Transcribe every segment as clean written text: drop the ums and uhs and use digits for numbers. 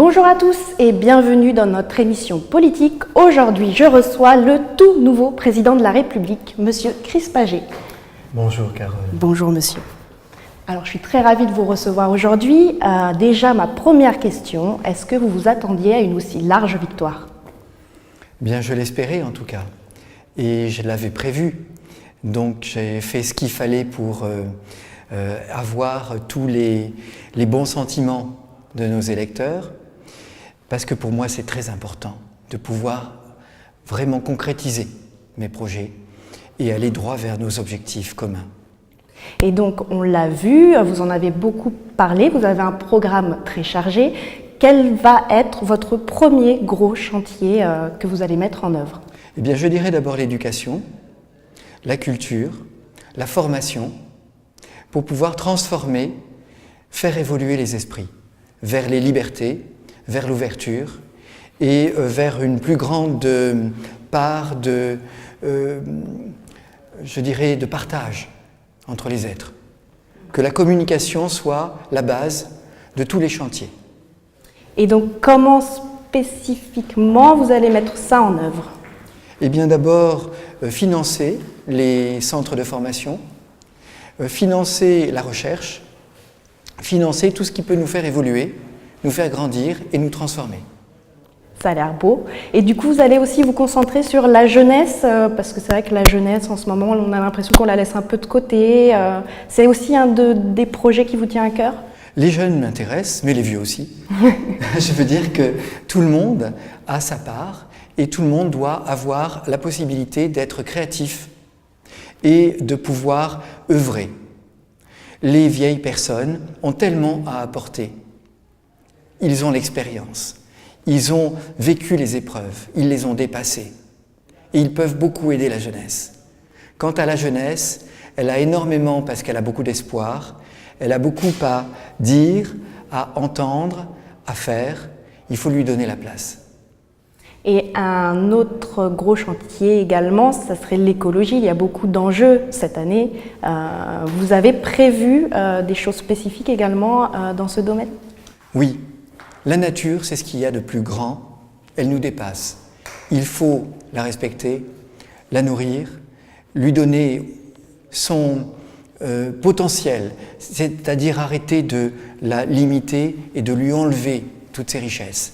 Bonjour à tous et bienvenue dans notre émission politique. Aujourd'hui, je reçois le tout nouveau président de la République, Monsieur Chris Paget. Bonjour Carole. Bonjour monsieur. Alors je suis très ravie de vous recevoir aujourd'hui. Déjà ma première question, est-ce que vous vous attendiez à une aussi large victoire? Bien, je l'espérais en tout cas, et je l'avais prévu. Donc j'ai fait ce qu'il fallait pour avoir tous les bons sentiments de nos électeurs, parce que pour moi c'est très important de pouvoir vraiment concrétiser mes projets et aller droit vers nos objectifs communs. Et donc on l'a vu, vous en avez beaucoup parlé, vous avez un programme très chargé. Quel va être votre premier gros chantier que vous allez mettre en œuvre? Eh bien, je dirais d'abord l'éducation, la culture, la formation, pour pouvoir transformer, faire évoluer les esprits vers les libertés, vers l'ouverture et vers une plus grande part de, je dirais, de partage entre les êtres. Que la communication soit la base de tous les chantiers. Et donc comment spécifiquement vous allez mettre ça en œuvre? Eh bien d'abord, financer les centres de formation, financer la recherche, financer tout ce qui peut nous faire évoluer, nous faire grandir et nous transformer. Ça a l'air beau. Et du coup, vous allez aussi vous concentrer sur la jeunesse, parce que c'est vrai que la jeunesse, en ce moment, on a l'impression qu'on la laisse un peu de côté. C'est aussi un des projets qui vous tient à cœur? Les jeunes m'intéressent, mais les vieux aussi. Je veux dire que tout le monde a sa part et tout le monde doit avoir la possibilité d'être créatif et de pouvoir œuvrer. Les vieilles personnes ont tellement à apporter. Ils ont l'expérience, ils ont vécu les épreuves, ils les ont dépassées et ils peuvent beaucoup aider la jeunesse. Quant à la jeunesse, elle a énormément, parce qu'elle a beaucoup d'espoir, elle a beaucoup à dire, à entendre, à faire. Il faut lui donner la place. Et un autre gros chantier également, ça serait l'écologie. Il y a beaucoup d'enjeux cette année. Vous avez prévu des choses spécifiques également dans ce domaine? Oui, la nature, c'est ce qu'il y a de plus grand. Elle nous dépasse. Il faut la respecter, la nourrir, lui donner son potentiel, c'est-à-dire arrêter de la limiter et de lui enlever toutes ses richesses.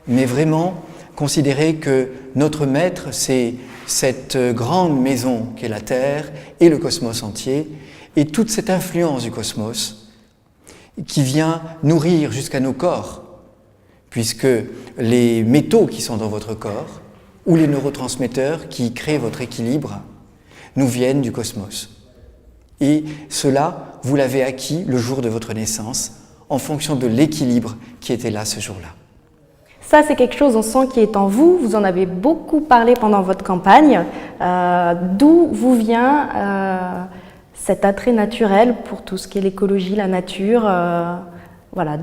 Mais vraiment considérer que notre maître, c'est cette grande maison qu'est la Terre et le cosmos entier, et toute cette influence du cosmos qui vient nourrir jusqu'à nos corps, puisque les métaux qui sont dans votre corps, ou les neurotransmetteurs qui créent votre équilibre, nous viennent du cosmos. Et cela, vous l'avez acquis le jour de votre naissance, en fonction de l'équilibre qui était là ce jour-là. Ça, c'est quelque chose, on sent, qui est en vous. Vous en avez beaucoup parlé pendant votre campagne. D'où vous vient cet attrait naturel pour tout ce qui est l'écologie, la nature, voilà.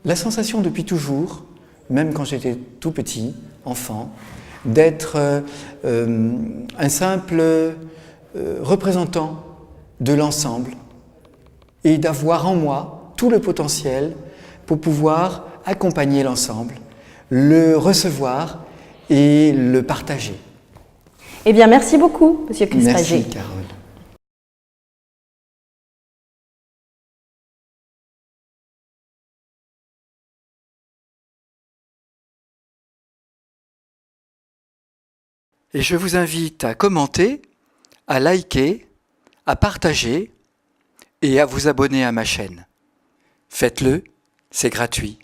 La sensation depuis toujours, même quand j'étais tout petit, enfant, d'être un simple représentant de l'ensemble et d'avoir en moi tout le potentiel pour pouvoir accompagner l'ensemble, le recevoir et le partager. Eh bien, merci beaucoup, Monsieur Chris Paget. Merci, Carole. Et je vous invite à commenter, à liker, à partager et à vous abonner à ma chaîne. Faites-le, c'est gratuit.